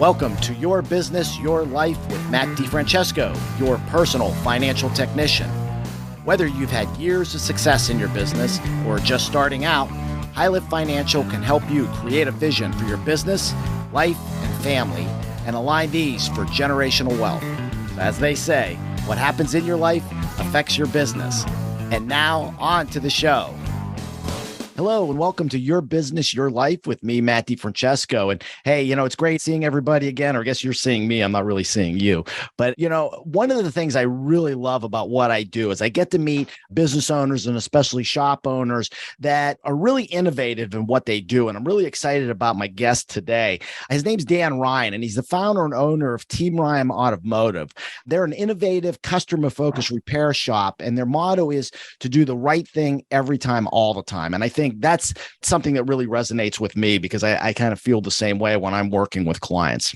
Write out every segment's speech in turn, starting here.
Welcome to Your Business, Your Life with Matt DiFrancesco, your personal financial technician. Whether you've had years of success in your business or just starting out, Highlift Financial can help you create a vision for your business, life, and family, and align these for generational wealth. As they say, what happens in your life affects your business. And now, on to the show. Hello, and welcome to Your Business, Your Life with me, Matt DiFrancesco. And hey, it's great seeing everybody again, or I guess you're seeing me. I'm not really seeing you. But, one of the things I really love about what I do is I get to meet business owners and especially shop owners that are really innovative in what they do. And I'm really excited about my guest today. His name's Dan Ryan, and he's the founder and owner of Team Ryan Automotive. They're an innovative, customer-focused repair shop, and their motto is to do the right thing every time, all the time. And I think that's something that really resonates with me because I kind of feel the same way when I'm working with clients.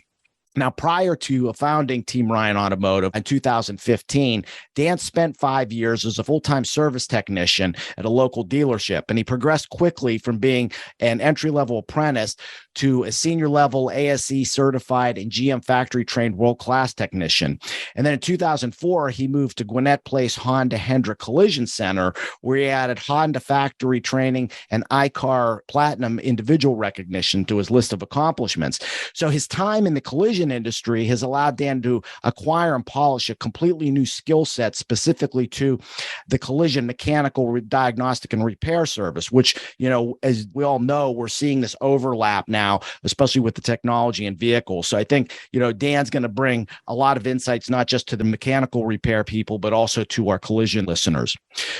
Now, prior to founding Team Ryan Automotive in 2015, Dan spent 5 years as a full-time service technician at a local dealership, and he progressed quickly from being an entry-level apprentice to a senior-level ASE certified and GM factory-trained world-class technician. And then in 2004, he moved to Gwinnett Place Honda Hendrick Collision Center, where he added Honda factory training and iCar Platinum individual recognition to his list of accomplishments. So his time in the collision industry has allowed Dan to acquire and polish a completely new skill set specifically to the collision mechanical diagnostic and repair service, which, as we all know, we're seeing this overlap now, especially with the technology in vehicles. So I think, Dan's going to bring a lot of insights, not just to the mechanical repair people, but also to our collision listeners.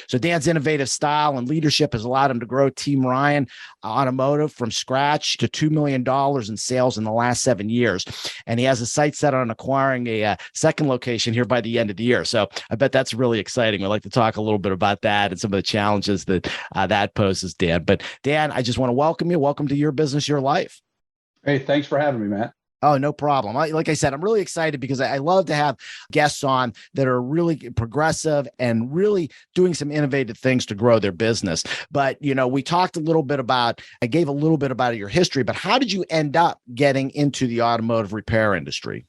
So Dan's innovative style and leadership has allowed him to grow Team Ryan Automotive from scratch to $2 million in sales in the last 7 years. And he has a sight set on acquiring a second location here by the end of the year. So I bet that's really exciting. We'd like to talk a little bit about that and some of the challenges that that poses, Dan. But Dan, I just want to welcome you. Welcome to Your Business, Your Life. Hey, thanks for having me, Matt. Oh, no problem. Like I said, I'm really excited because I love to have guests on that are really progressive and really doing some innovative things to grow their business. But, we talked a little bit about, I gave a little bit about your history, but how did you end up getting into the automotive repair industry?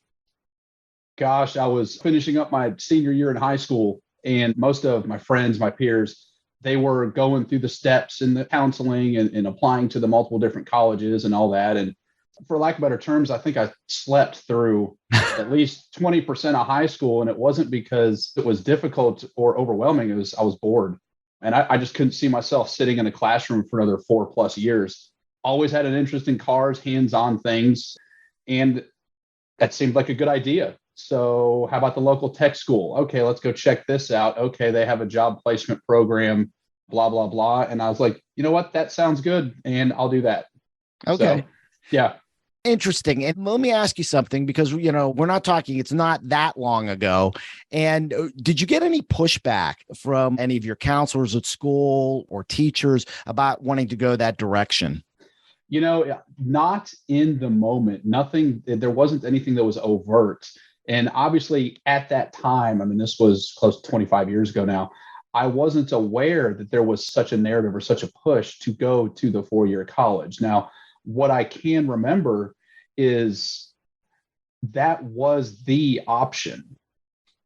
Gosh, I was finishing up my senior year in high school, and most of my friends, my peers, they were going through the steps in the counseling and applying to the multiple different colleges and all that. And for lack of better terms, I think I slept through at least 20% of high school. And it wasn't because it was difficult or overwhelming. It was, I was bored. And I just couldn't see myself sitting in a classroom for another 4+ years. Always had an interest in cars, hands-on things. And that seemed like a good idea. So how about the local tech school? Okay, let's go check this out. Okay, they have a job placement program, blah, blah, blah. And I was like, you know what? That sounds good. And I'll do that. Okay. So, yeah. Interesting. And let me ask you something because, we're not talking, it's not that long ago. And did you get any pushback from any of your counselors at school or teachers about wanting to go that direction? Not in the moment. Nothing, there wasn't anything that was overt. And obviously at that time, this was close to 25 years ago now, I wasn't aware that there was such a narrative or such a push to go to the 4-year college. Now, what I can remember is that was the option.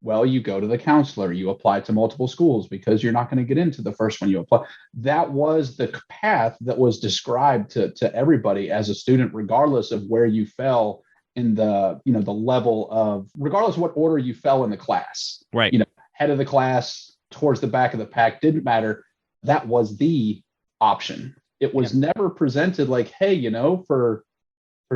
Well, you go to the counselor, you apply to multiple schools because you're not going to get into the first one you apply. That was the path that was described to everybody as a student, regardless of where you fell in the, the level of, regardless of what order you fell in the class. Right. Head of the class, towards the back of the pack, didn't matter. That was the option. It was never presented like, hey, for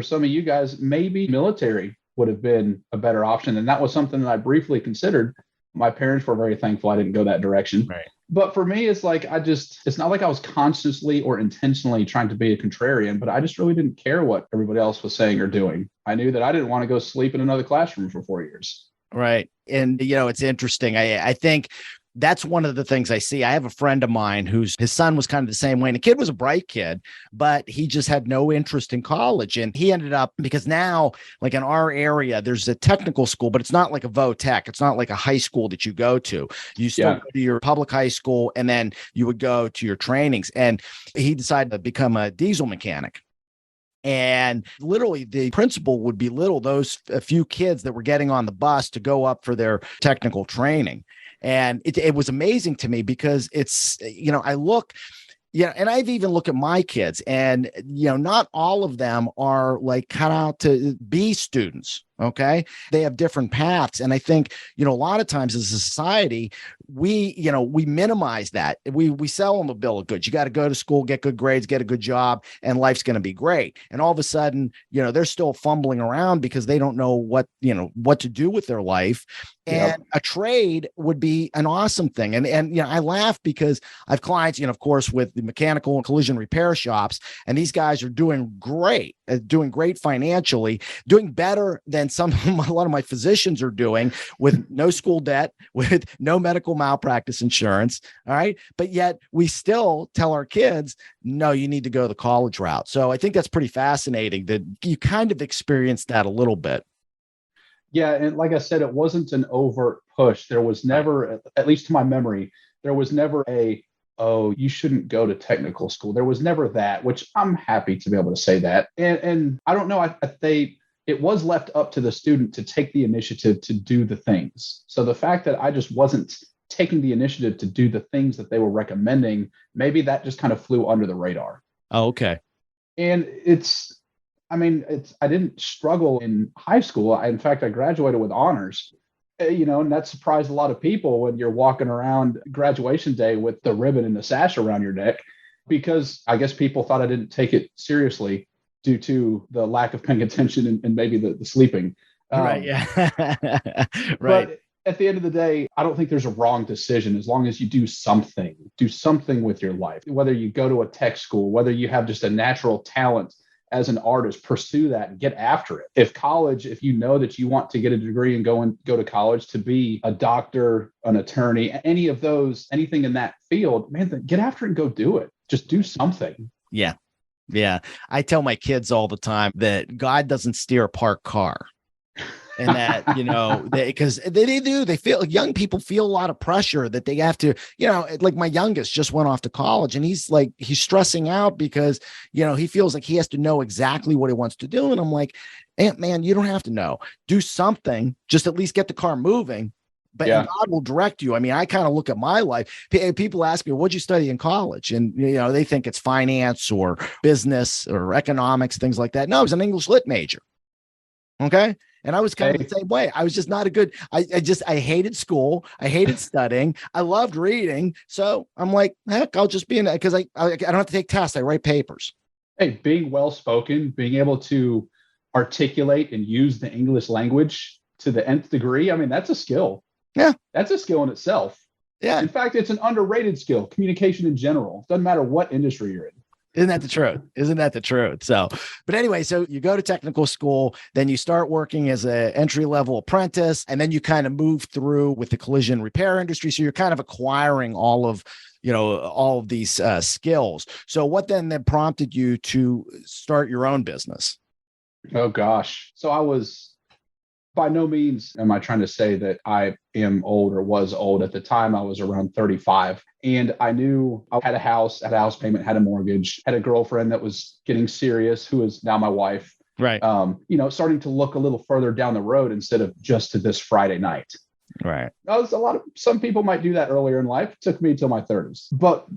some of you guys, maybe military would have been a better option. And that was something that I briefly considered. My parents were very thankful I didn't go that direction. Right. But for me, it's like, it's not like I was consciously or intentionally trying to be a contrarian, but I just really didn't care what everybody else was saying or doing. I knew that I didn't want to go sleep in another classroom for 4 years. Right. And, it's interesting. I think that's one of the things I see. I have a friend of mine his son was kind of the same way. And the kid was a bright kid, but he just had no interest in college. And he ended up, because now, like in our area, there's a technical school, but it's not like a vo-tech. It's not like a high school that you go to. You still go to your public high school, and then you would go to your trainings. And he decided to become a diesel mechanic. And literally the principal would belittle those a few kids that were getting on the bus to go up for their technical training. And it was amazing to me because it's, I look, and I've even looked at my kids and, not all of them are like cut out to be students. Okay. They have different paths. And I think, a lot of times as a society, we minimize that. We sell them a bill of goods. You got to go to school, get good grades, get a good job, and life's going to be great. And all of a sudden, they're still fumbling around because they don't know what to do with their life. And a trade would be an awesome thing. And I laugh because I have clients, of course, with the mechanical and collision repair shops, and these guys are doing great financially, doing better than a lot of my physicians are doing, with no school debt, with no medical malpractice insurance. All right. But yet we still tell our kids, no, you need to go the college route. So I think that's pretty fascinating that you kind of experienced that a little bit. Yeah. And like I said, it wasn't an overt push. There was never, at least to my memory, there was never oh, you shouldn't go to technical school. There was never that, which I'm happy to be able to say that. And I don't know, it was left up to the student to take the initiative to do the things. So the fact that I just wasn't taking the initiative to do the things that they were recommending, maybe that just kind of flew under the radar. Oh, okay. And I didn't struggle in high school. In fact, I graduated with honors. And that surprised a lot of people when you're walking around graduation day with the ribbon and the sash around your neck, because I guess people thought I didn't take it seriously due to the lack of paying attention and maybe the sleeping. Right. Yeah. Right. But at the end of the day, I don't think there's a wrong decision as long as you do something with your life, whether you go to a tech school, whether you have just a natural talent as an artist, pursue that and get after it. If you know that you want to get a degree and go to college to be a doctor, an attorney, anything in that field, man, get after it and go do it. Just do something. Yeah. Yeah. I tell my kids all the time that God doesn't steer a parked car. And that, because they do, young people feel a lot of pressure that they have to, like my youngest just went off to college and he's stressing out because, he feels like he has to know exactly what he wants to do. And I'm like, man, you don't have to know. Do something, just at least get the car moving. But God will direct you. I mean, I kind of look at my life. People ask me, what'd you study in college? And, they think it's finance or business or economics, things like that. No, I was an English lit major. Okay. And I was kind of the same way. I was just not a good, I hated school. I hated studying. I loved reading. So I'm like, heck, I'll just be in it because I don't have to take tests. I write papers. Hey, being well-spoken, being able to articulate and use the English language to the nth degree. I mean, that's a skill. Yeah. That's a skill in itself. Yeah. In fact, it's an underrated skill, communication in general. Doesn't matter what industry you're in. Isn't that the truth? So, but anyway, so you go to technical school, then you start working as an entry-level apprentice, and then you kind of move through with the collision repair industry. So you're kind of acquiring all of these skills. So what then prompted you to start your own business? Oh, gosh. So I was, by no means am I trying to say that I am old or was old. At the time, I was around 35. And I knew I had a house payment, had a mortgage, had a girlfriend that was getting serious, who is now my wife. Right. Starting to look a little further down the road instead of just to this Friday night. Right. Some people might do that earlier in life. It took me until my 30s. But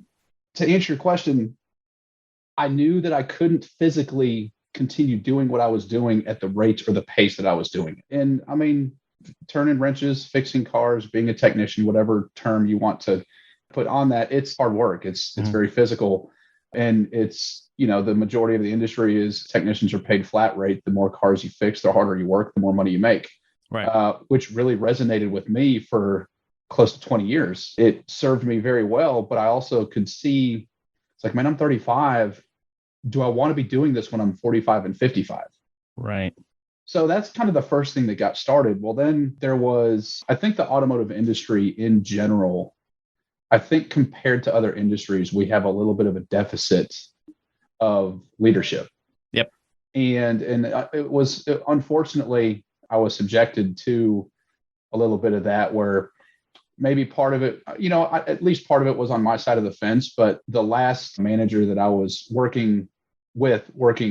to answer your question, I knew that I couldn't physically continue doing what I was doing at the rate or the pace that I was doing. And I mean, turning wrenches, fixing cars, being a technician, whatever term you want to put on that, it's hard work. It's very physical. And it's, the majority of the industry is technicians are paid flat rate. The more cars you fix, the harder you work, the more money you make. Right. Which really resonated with me for close to 20 years. It served me very well, but I also could see, it's like, man, I'm 35. Do I want to be doing this when I'm 45 and 55? Right. So that's kind of the first thing that got started. Well, then there was, I think the automotive industry in general, I think compared to other industries, we have a little bit of a deficit of leadership. Yep. And it was, unfortunately, I was subjected to a little bit of that where maybe part of it, at least part of it was on my side of the fence, but the last manager that I was working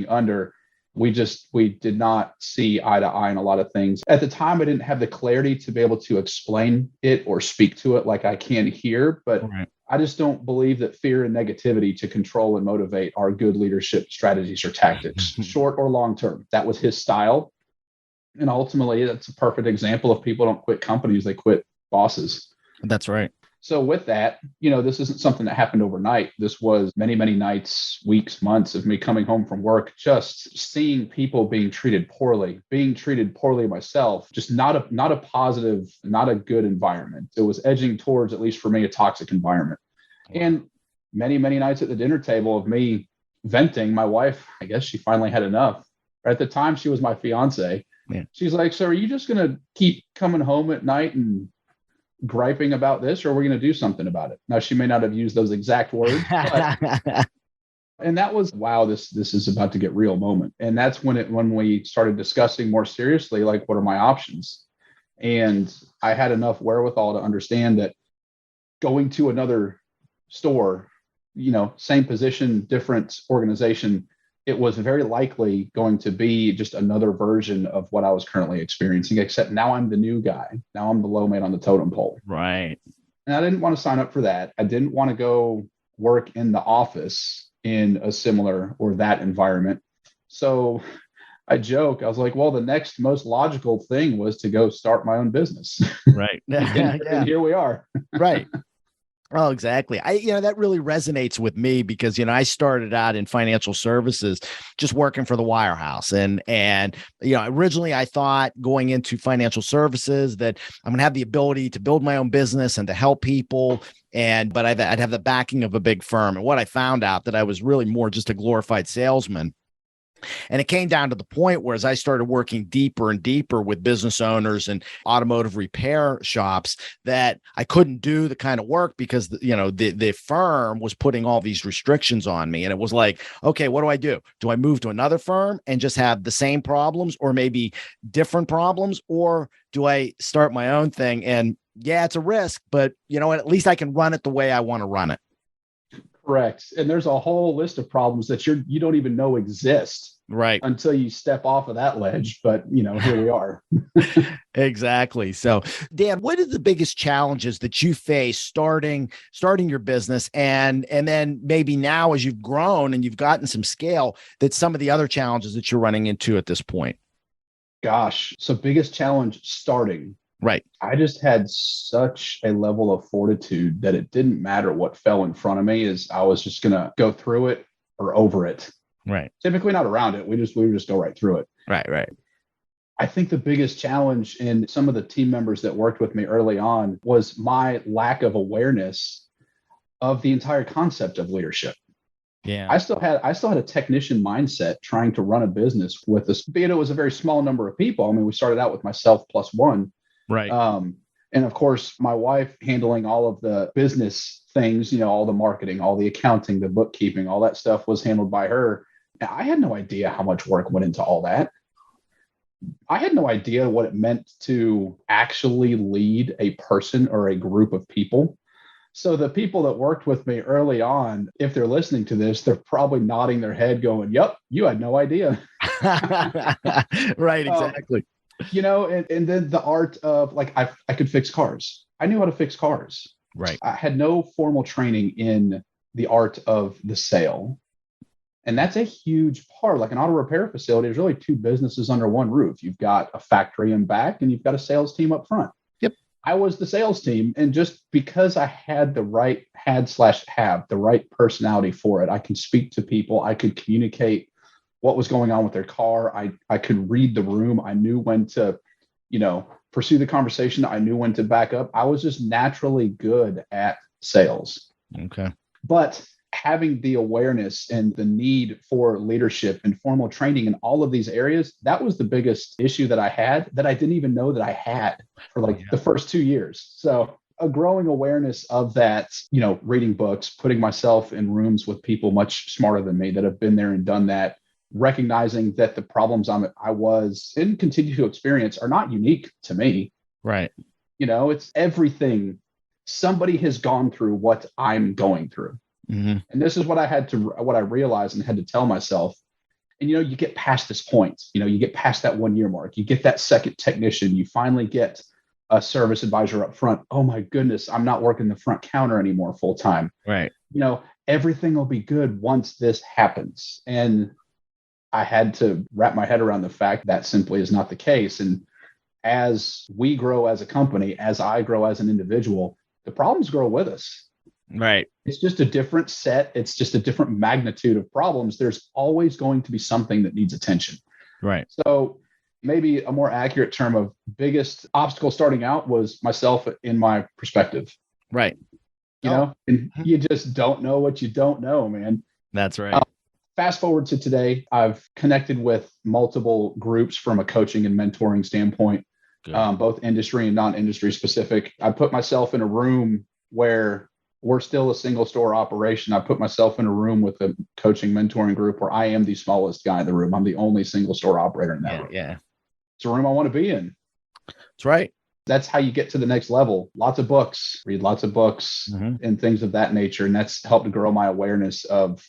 under, We did not see eye to eye on a lot of things. At the time, I didn't have the clarity to be able to explain it or speak to it like I can here, but Right. I just don't believe that fear and negativity to control and motivate are good leadership strategies or tactics, short or long term. That was his style. And ultimately, that's a perfect example of people don't quit companies, they quit bosses. That's right. So with that, this isn't something that happened overnight. This was many, many nights, weeks, months of me coming home from work, just seeing people being treated poorly myself, just not a positive, not a good environment. It was edging towards, at least for me, a toxic environment. Wow. And many, many nights at the dinner table of me venting. My wife, I guess she finally had enough. At the time, she was my fiance. Yeah. She's like, so are you just going to keep coming home at night and griping about this, or we're going to do something about it? Now, she may not have used those exact words, but, and that was, wow, this is about to get real moment. And that's when we started discussing more seriously, like, what are my options? And I had enough wherewithal to understand that going to another store, same position, different organization, it was very likely going to be just another version of what I was currently experiencing, except now I'm the new guy. Now I'm the low man on the totem pole. Right. And I didn't want to sign up for that. I didn't want to go work in the office in a similar or that environment. So I joke, I was like, well, the next most logical thing was to go start my own business. Right. And here we are. Right. Oh, exactly. That really resonates with me because, I started out in financial services, just working for the wirehouse. And originally I thought going into financial services that I'm going to have the ability to build my own business and to help people. But I'd have the backing of a big firm. And what I found out that I was really more just a glorified salesman. And it came down to the point where as I started working deeper and deeper with business owners and automotive repair shops, that I couldn't do the kind of work because, the firm was putting all these restrictions on me. And it was like, okay, what do I do? Do I move to another firm and just have the same problems or maybe different problems? Or do I start my own thing? And yeah, it's a risk, but at least I can run it the way I want to run it. Correct. And there's a whole list of problems that you don't even know exist. Right. Until you step off of that ledge. But, here we are. Exactly. So, Dan, what are the biggest challenges that you face starting your business? And then maybe now as you've grown and you've gotten some scale, that some of the other challenges that you're running into at this point? Gosh. So biggest challenge starting. Right. I just had such a level of fortitude that it didn't matter what fell in front of me, as I was just going to go through it or over it. Right. Typically not around it. We would just go right through it. Right. I think the biggest challenge in some of the team members that worked with me early on was my lack of awareness of the entire concept of leadership. Yeah. I still had a technician mindset trying to run a business with this, be it was a very small number of people. I mean, we started out with myself plus one. Right. And of course, my wife handling all of the business things, all the marketing, all the accounting, the bookkeeping, all that stuff was handled by her. And I had no idea how much work went into all that. I had no idea what it meant to actually lead a person or a group of people. So the people that worked with me early on, if they're listening to this, they're probably nodding their head going, yep, you had no idea. Right, exactly. And then the art of I could fix cars. I knew how to fix cars. Right. I had no formal training in the art of the sale. And that's a huge part. Like an auto repair facility, there's really two businesses under one roof. You've got a factory in back and you've got a sales team up front. Yep. I was the sales team. And just because I had the right personality for it, I can speak to people. I could communicate what was going on with their car. I could read the room. I knew when to, pursue the conversation. I knew when to back up. I was just naturally good at sales. Okay. But having the awareness and the need for leadership and formal training in all of these areas, that was the biggest issue that I had that I didn't even know that I had for the first 2 years. So a growing awareness of that, reading books, putting myself in rooms with people much smarter than me that have been there and done that, recognizing that the problems I was and continue to experience are not unique to me. Right. It's everything. Somebody has gone through what I'm going through. Mm-hmm. And this is what I realized and had to tell myself. And, you get past this point, you get past that 1 year mark, you get that second technician, you finally get a service advisor up front. Oh my goodness, I'm not working the front counter anymore full time. Right. Everything will be good once this happens. And I had to wrap my head around the fact that simply is not the case. And as we grow as a company, as I grow as an individual, the problems grow with us. Right. It's just a different set. It's just a different magnitude of problems. There's always going to be something that needs attention. Right. So maybe a more accurate term of biggest obstacle starting out was myself in my perspective. Right. And you just don't know what you don't know, man. That's right. Fast forward to today, I've connected with multiple groups from a coaching and mentoring standpoint, both industry and non-industry specific. I put myself in a room where we're still a single store operation. I put myself in a room with a coaching mentoring group where I am the smallest guy in the room. I'm the only single store operator in that room. Yeah. It's a room I want to be in. That's right. That's how you get to the next level. Lots of books, read lots of books and things of that nature. And that's helped to grow my awareness of,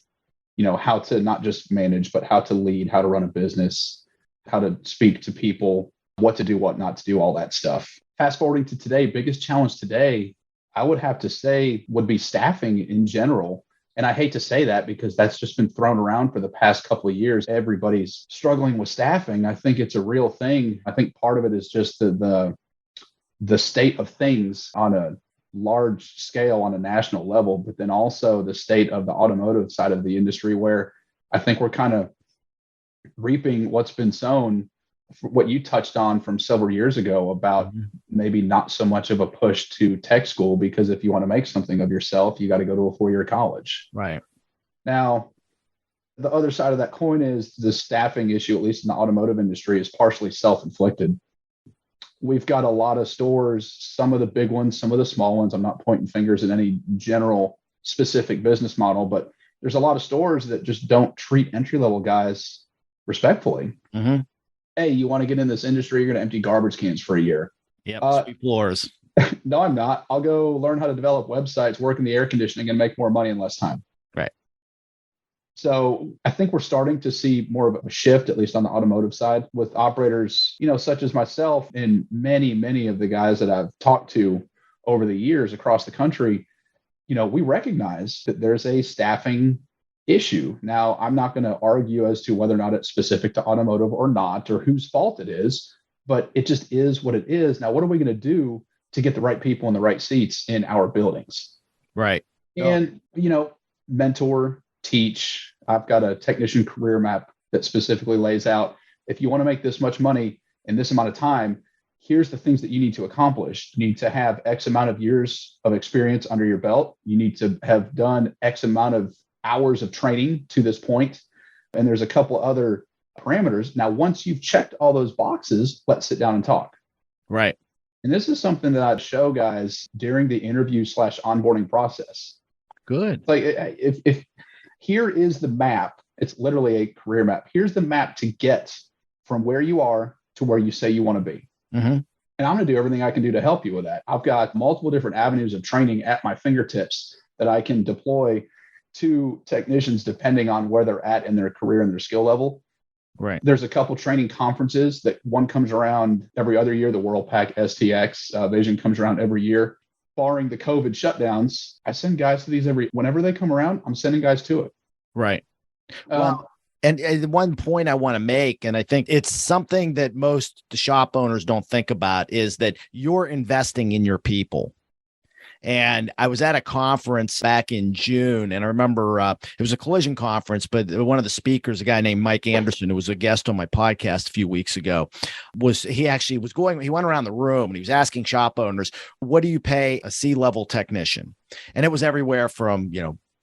how to not just manage, but how to lead, how to run a business, how to speak to people, what to do, what not to do, all that stuff. Fast forwarding to today, biggest challenge today, I would have to say would be staffing in general. And I hate to say that because that's just been thrown around for the past couple of years. Everybody's struggling with staffing. I think it's a real thing. I think part of it is just the state of things on a large scale on a national level, but then also the state of the automotive side of the industry, where I think we're kind of reaping what's been sown, what you touched on from several years ago about maybe not so much of a push to tech school, because if you want to make something of yourself, you got to go to a 4-year college. Right. Now, the other side of that coin is the staffing issue, at least in the automotive industry, is partially self-inflicted. We've got a lot of stores, some of the big ones, some of the small ones. I'm not pointing fingers at any general specific business model, but there's a lot of stores that just don't treat entry-level guys respectfully. Hey, you want to get in this industry, you're going to empty garbage cans for a year. Yeah, sweep floors. No, I'm not. I'll go learn how to develop websites, work in the air conditioning, and make more money in less time. Right. So I think we're starting to see more of a shift, at least on the automotive side, with operators, such as myself and many, many of the guys that I've talked to over the years across the country. We recognize that there's a staffing issue. Now, I'm not going to argue as to whether or not it's specific to automotive or not, or whose fault it is, but it just is what it is. Now, what are we going to do to get the right people in the right seats in our buildings? Right. And, mentor, teach. I've got a technician career map that specifically lays out, if you want to make this much money in this amount of time, here's the things that you need to accomplish. You need to have X amount of years of experience under your belt. You need to have done X amount of hours of training to this point. And there's a couple other parameters. Now, once you've checked all those boxes, let's sit down and talk. Right. And this is something that I'd show guys during the interview / onboarding process. Good. Like if here is the map, it's literally a career map. Here's the map to get from where you are to where you say you want to be. And I'm going to do everything I can do to help you with that. I've got multiple different avenues of training at my fingertips that I can deploy to technicians depending on where they're at in their career and their skill level. Right. There's a couple training conferences that one comes around every other year. The World Pack STX Vision comes around every year. Barring the COVID shutdowns, I send guys to these whenever they come around, I'm sending guys to it. Right. Well, and one point I want to make, and I think it's something that most shop owners don't think about, is that you're investing in your people. And I was at a conference back in June, and I remember it was a collision conference, but one of the speakers, a guy named Mike Anderson, who was a guest on my podcast a few weeks ago, he went around the room and he was asking shop owners, what do you pay a C-level technician? And it was everywhere from,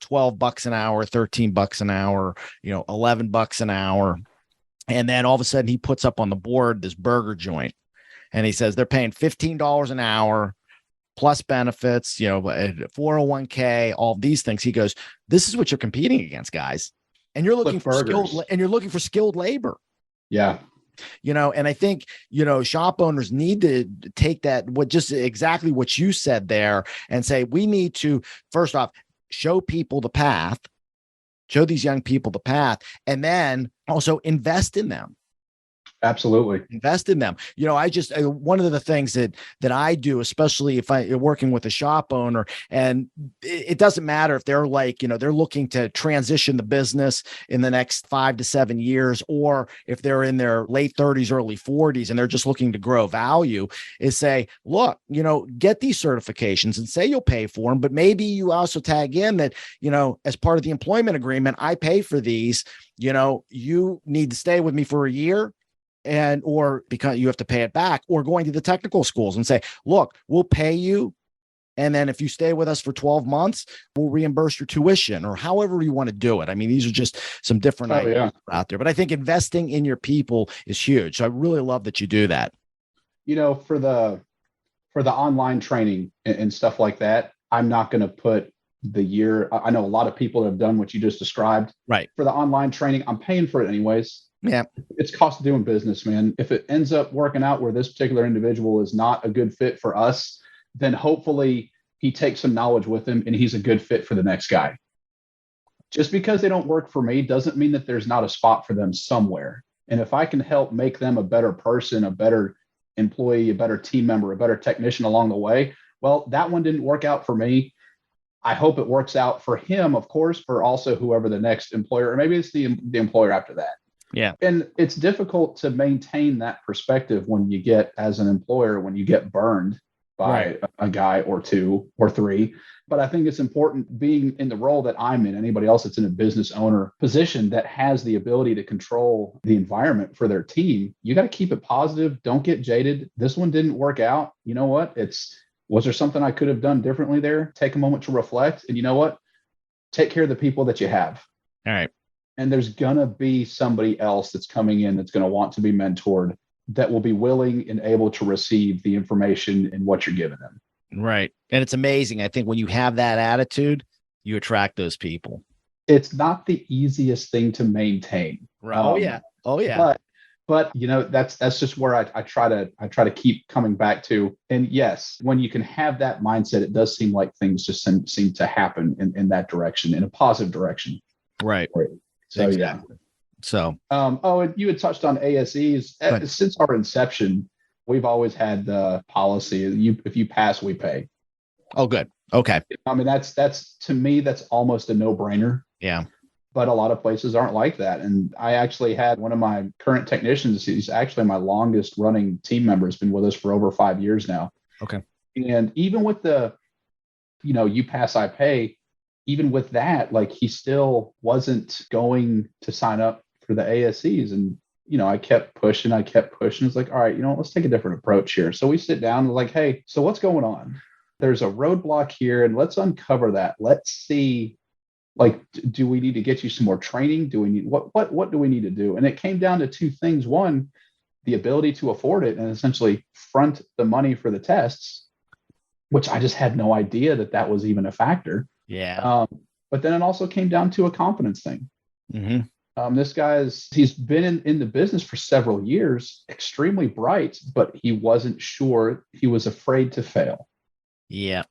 $12 an hour, $13 an hour, $11 an hour. And then all of a sudden he puts up on the board this burger joint and he says they're paying $15 an hour plus benefits, 401k, all these things. He goes, this is what you're competing against, guys. And you're looking for skilled labor. Yeah. And I think, shop owners need to take just exactly what you said there and say, we need to, first off, show these young people the path, and then Also invest in them. Absolutely. Invest in them. One of the things that I do, especially if I'm working with a shop owner, and it doesn't matter if they're like, they're looking to transition the business in the next 5 to 7 years, or if they're in their late 30s, early 40s, and they're just looking to grow value, is say, look, get these certifications and say you'll pay for them, but maybe you also tag in that, as part of the employment agreement, I pay for these, you need to stay with me for a year, or because you have to pay it back, or going to the technical schools and say, look, we'll pay you. And then if you stay with us for 12 months, we'll reimburse your tuition, or however you want to do it. I mean, these are just some different ideas out there, but I think investing in your people is huge. So I really love that you do that. For the online training and stuff like that, I'm not going to put the year. I know a lot of people that have done what you just described. Right. For the online training, I'm paying for it anyways. Yeah. It's cost of doing business, man. If it ends up working out where this particular individual is not a good fit for us, then hopefully he takes some knowledge with him and he's a good fit for the next guy. Just because they don't work for me doesn't mean that there's not a spot for them somewhere. And if I can help make them a better person, a better employee, a better team member, a better technician along the way, well, that one didn't work out for me. I hope it works out for him, of course, for also whoever the next employer, or maybe it's the employer after that. Yeah. And it's difficult to maintain that perspective when you get, as an employer, when you get burned by a guy or two or three. But I think it's important, being in the role that I'm in, anybody else that's in a business owner position that has the ability to control the environment for their team, you got to keep it positive. Don't get jaded. This one didn't work out. You know what? Was there something I could have done differently there? Take a moment to reflect. And you know what? Take care of the people that you have. All right. And there's going to be somebody else that's coming in that's going to want to be mentored, that will be willing and able to receive the information and what you're giving them. Right. And it's amazing. I think when you have that attitude, you attract those people. It's not the easiest thing to maintain. Right. Oh yeah. But that's just where I try to keep coming back to. And yes, when you can have that mindset, it does seem like things just seem to happen in that direction, in a positive direction. Right. So exactly. So, and you had touched on ASEs. Since our inception, we've always had the policy: if you pass, we pay. Oh, good. Okay. I mean, that's to me, that's almost a no-brainer. Yeah. But a lot of places aren't like that. And I actually had one of my current technicians. He's actually my longest running team member. Has been with us for over 5 years now. Okay. And even with the, you pass, I pay. Even with that, like, he still wasn't going to sign up for the ASEs. And, I kept pushing. It's like, all right, let's take a different approach here. So we sit down and like, hey, so what's going on? There's a roadblock here, and let's uncover that. Let's see, like, do we need to get you some more training? Do we need, what do we need to do? And it came down to two things. One, the ability to afford it and essentially front the money for the tests, which I just had no idea that was even a factor. Yeah. But then it also came down to a confidence thing. Mm-hmm. This he's been in the business for several years, extremely bright, but he wasn't sure. He was afraid to fail. Yeah.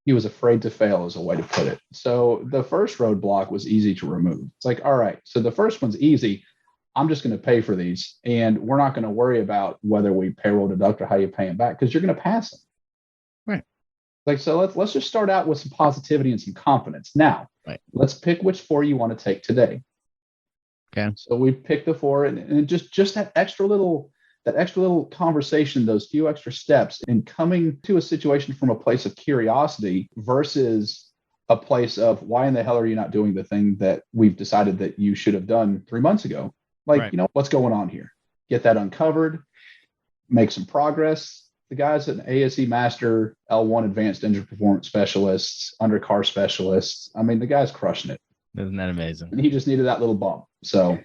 He was afraid to fail, is a way to put it. So the first roadblock was easy to remove. It's like, all right, so the first one's easy. I'm just going to pay for these, and we're not going to worry about whether we payroll deduct or how you pay them back, because you're going to pass them. Right. Like, so let's just start out with some positivity and some confidence. Now, Let's pick which 4 you want to take today. Okay. So we picked the 4, and just that extra little conversation, those few extra steps, and coming to a situation from a place of curiosity versus a place of, why in the hell are you not doing the thing that we've decided that you should have done 3 months ago? Like, what's going on here? Get that uncovered, make some progress. The guy's an ASE master, L1 advanced engine performance specialist, undercar specialist. I mean, the guy's crushing it. Isn't that amazing? And he just needed that little bump. So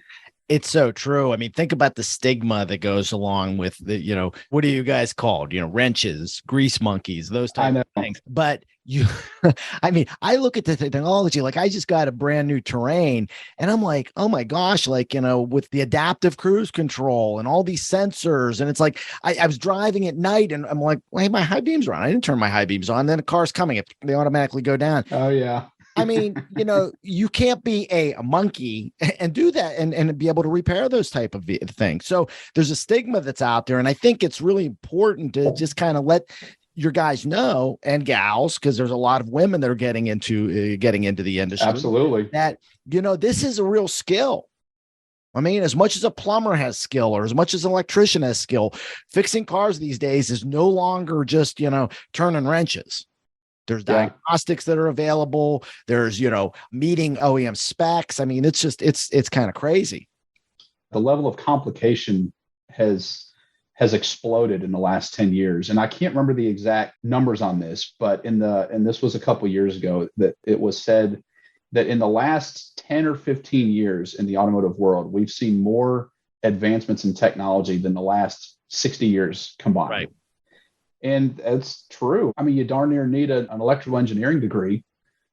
it's so true. I mean, think about the stigma that goes along with the, what are you guys called? Wrenches, grease monkeys, those type of things. But I mean, I look at the technology, like, I just got a brand new Terrain, and I'm like, oh my gosh, like, with the adaptive cruise control and all these sensors. And it's like, I was driving at night and I'm like, well, hey, my high beams are on. I didn't turn my high beams on. Then a car's coming. They automatically go down. Oh yeah. I mean, you can't be a monkey and do that and be able to repair those type of things. So there's a stigma that's out there. And I think it's really important to just kind of let your guys know, and gals, because there's a lot of women that are getting into the industry. Absolutely. That, this is a real skill. I mean, as much as a plumber has skill, or as much as an electrician has skill, fixing cars these days is no longer just, turning wrenches. There's diagnostics that are available. There's, meeting OEM specs. I mean, it's kind of crazy. The level of complication has exploded in the last 10 years. And I can't remember the exact numbers on this, but and this was a couple of years ago, that it was said that in the last 10 or 15 years in the automotive world, we've seen more advancements in technology than the last 60 years combined. Right. And that's true. I mean, you darn near need an electrical engineering degree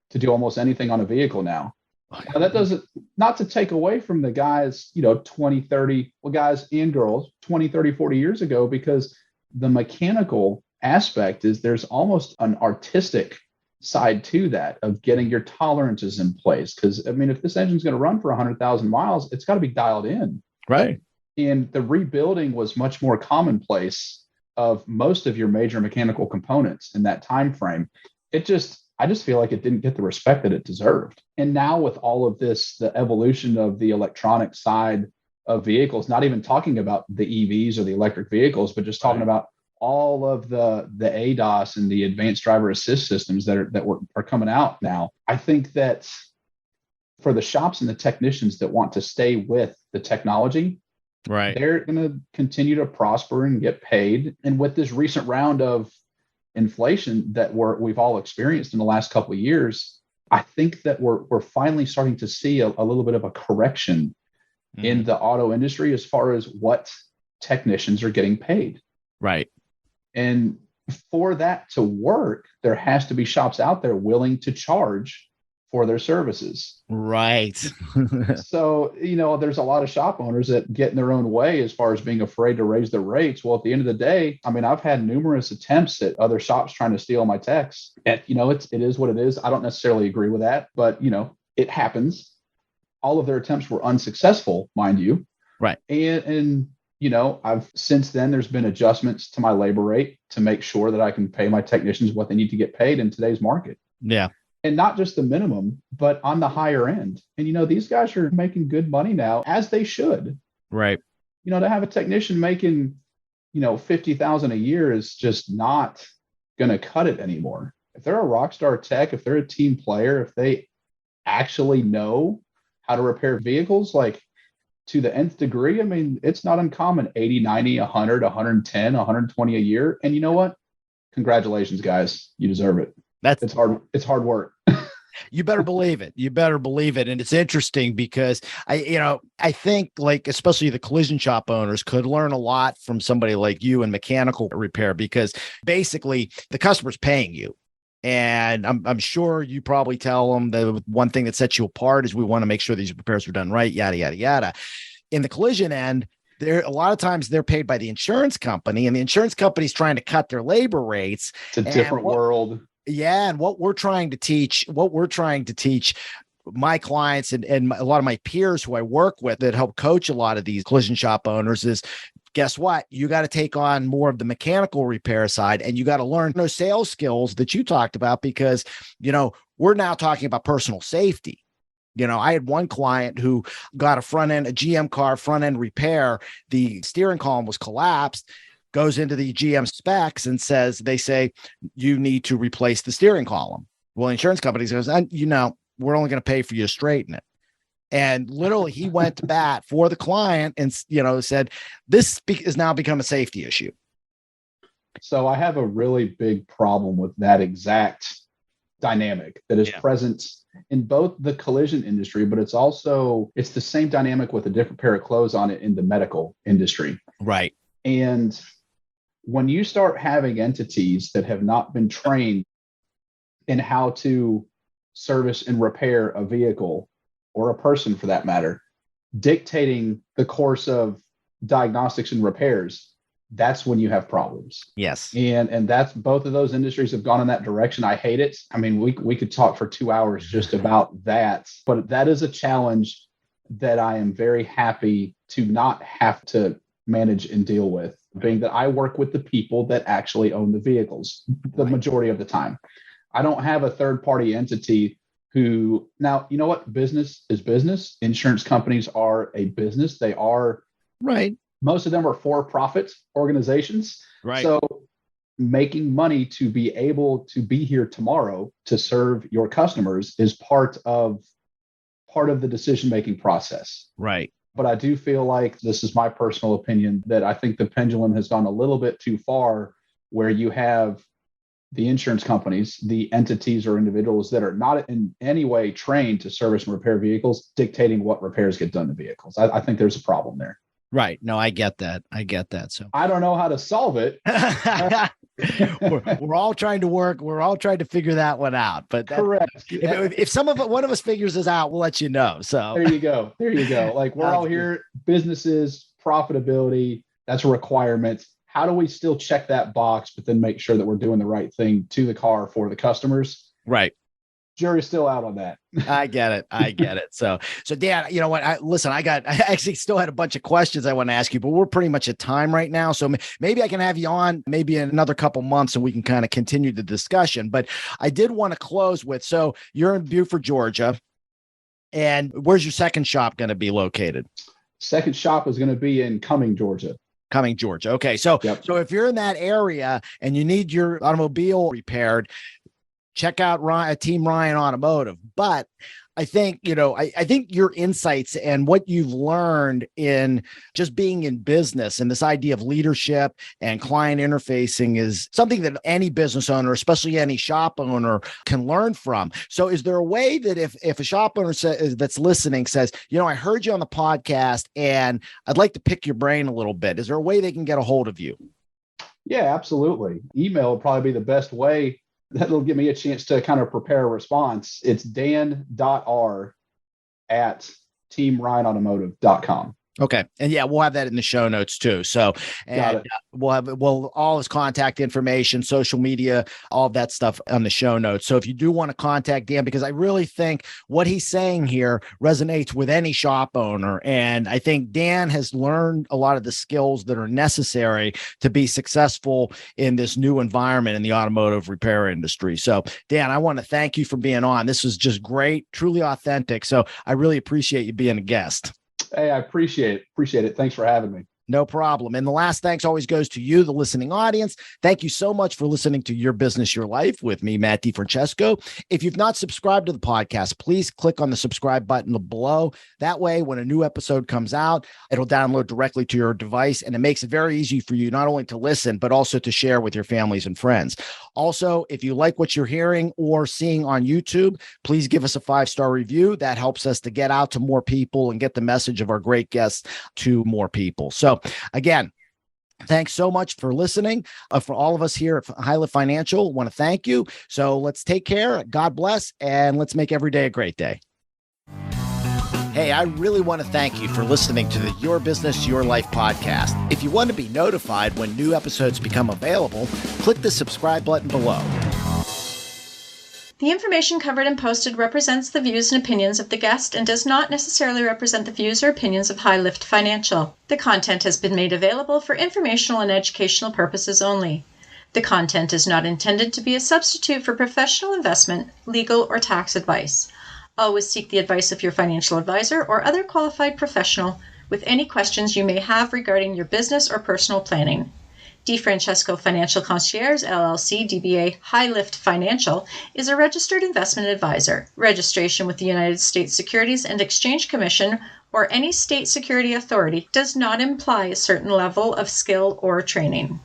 to do almost anything on a vehicle now. Now, that doesn't, not to take away from the guys, 20, 30, well, guys and girls, 20, 30, 40 years ago, because the mechanical aspect is there's almost an artistic side to that, of getting your tolerances in place. Because, I mean, if this engine's going to run for 100,000 miles, it's got to be dialed in. Right. And the rebuilding was much more commonplace of most of your major mechanical components in that time frame. I just feel like it didn't get the respect that it deserved. And now with all of this, the evolution of the electronic side of vehicles, not even talking about the EVs or the electric vehicles, but just talking about all of the ADAS and the advanced driver assist systems that are coming out now. I think that for the shops and the technicians that want to stay with the technology, right, they're going to continue to prosper and get paid. And with this recent round of inflation that we've all experienced in the last couple of years, I think that we're finally starting to see a little bit of a correction in the auto industry as far as what technicians are getting paid. Right. And for that to work, there has to be shops out there willing to charge for their services. Right. So, there's a lot of shop owners that get in their own way as far as being afraid to raise their rates. Well, at the end of the day, I mean, I've had numerous attempts at other shops trying to steal my techs. And, it is what it is. I don't necessarily agree with that, but, it happens. All of their attempts were unsuccessful, mind you. Right. And I've since then, there's been adjustments to my labor rate to make sure that I can pay my technicians what they need to get paid in today's market. Yeah. And not just the minimum, but on the higher end. And, these guys are making good money now, as they should. Right. To have a technician making, $50,000 a year is just not going to cut it anymore. If they're a rock star tech, if they're a team player, if they actually know how to repair vehicles, like to the nth degree, I mean, it's not uncommon, 80, 90, 100, 110, 120 a year. And you know what? Congratulations, guys. You deserve it. It's hard. It's hard work. You better believe it. You better believe it. And it's interesting because I think, like, especially the collision shop owners could learn a lot from somebody like you in mechanical repair, because basically the customer's paying you. And I'm sure you probably tell them the one thing that sets you apart is we want to make sure these repairs are done right, yada, yada, yada. In the collision end, a lot of times they're paid by the insurance company, and the insurance company's trying to cut their labor rates. It's a different world. Yeah. And what we're trying to teach my clients and a lot of my peers who I work with that help coach a lot of these collision shop owners is, guess what? You got to take on more of the mechanical repair side, and you got to learn those sales skills that you talked about, because, we're now talking about personal safety. I had one client who got a GM car front end repair. The steering column was collapsed. Goes into the GM specs and they say, you need to replace the steering column. Well, insurance company goes, we're only going to pay for you to straighten it. And literally he went to bat for the client and, said, this has now become a safety issue. So I have a really big problem with that exact dynamic that is present in both the collision industry, but it's the same dynamic with a different pair of clothes on it in the medical industry. Right. And when you start having entities that have not been trained in how to service and repair a vehicle, or a person for that matter, dictating the course of diagnostics and repairs, that's when you have problems. Yes. And that's, both of those industries have gone in that direction. I hate it. I mean, we could talk for 2 hours just about that, but that is a challenge that I am very happy to not have to manage and deal with, being that I work with the people that actually own the vehicles the majority of the time. I don't have a third party entity who, now, you know what? Business is business. Insurance companies are a business. They are, right. Most of them are for-profit organizations. Right. So making money to be able to be here tomorrow to serve your customers is part of the decision-making process. Right. But I do feel like, this is my personal opinion, that I think the pendulum has gone a little bit too far, where you have the insurance companies, the entities or individuals that are not in any way trained to service and repair vehicles, dictating what repairs get done to vehicles. I think there's a problem there. Right. No, I get that. So I don't know how to solve it. we're all trying to work. We're all trying to figure that one out. But correct. If one of us figures this out, we'll let you know. So there you go. Like, we're all here. Businesses, profitability, that's a requirement. How do we still check that box, but then make sure that we're doing the right thing to the car for the customers? Right. Jury's still out on that. I get it. So Dan, you know what? I actually still had a bunch of questions I want to ask you, but we're pretty much at time right now. So maybe I can have you on maybe in another couple months and we can kind of continue the discussion. But I did want to close with, so you're in Beaufort, Georgia, and where's your second shop going to be located? Second shop is going to be in Cumming, Georgia. Okay. So, yep. So if you're in that area and you need your automobile repaired, check out Team Ryan Automotive. But I think, I think your insights and what you've learned in just being in business and this idea of leadership and client interfacing is something that any business owner, especially any shop owner, can learn from. So is there a way that if a shop owner that's listening says, I heard you on the podcast and I'd like to pick your brain a little bit, is there a way they can get a hold of you? Yeah, absolutely. Email would probably be the best way. That'll give me a chance to kind of prepare a response. It's dan.r@teamryanautomotive.com. Okay. And yeah, we'll have that in the show notes too. So, and we'll have all his contact information, social media, all of that stuff on the show notes. So if you do want to contact Dan, because I really think what he's saying here resonates with any shop owner. And I think Dan has learned a lot of the skills that are necessary to be successful in this new environment in the automotive repair industry. So Dan, I want to thank you for being on. This was just great, truly authentic. So I really appreciate you being a guest. Hey, I appreciate it. Thanks for having me. No problem. And the last thanks always goes to you, the listening audience. Thank you so much for listening to Your Business, Your Life with me, Matt DiFrancesco. If you've not subscribed to the podcast, please click on the subscribe button below. That way, when a new episode comes out, it'll download directly to your device. And it makes it very easy for you not only to listen, but also to share with your families and friends. Also, if you like what you're hearing or seeing on YouTube, please give us a 5-star review. That helps us to get out to more people and get the message of our great guests to more people. So again, thanks so much for listening. For all of us here at High Lift Financial, want to thank you. So let's take care. God bless, and let's make every day a great day. Hey, I really want to thank you for listening to the Your Business, Your Life podcast. If you want to be notified when new episodes become available, click the subscribe button below. The information covered and posted represents the views and opinions of the guest and does not necessarily represent the views or opinions of High Lift Financial. The content has been made available for informational and educational purposes only. The content is not intended to be a substitute for professional investment, legal, or tax advice. Always seek the advice of your financial advisor or other qualified professional with any questions you may have regarding your business or personal planning. DiFrancesco Financial Concierge, LLC, DBA High Lift Financial, is a registered investment advisor. Registration with the United States Securities and Exchange Commission or any state security authority does not imply a certain level of skill or training.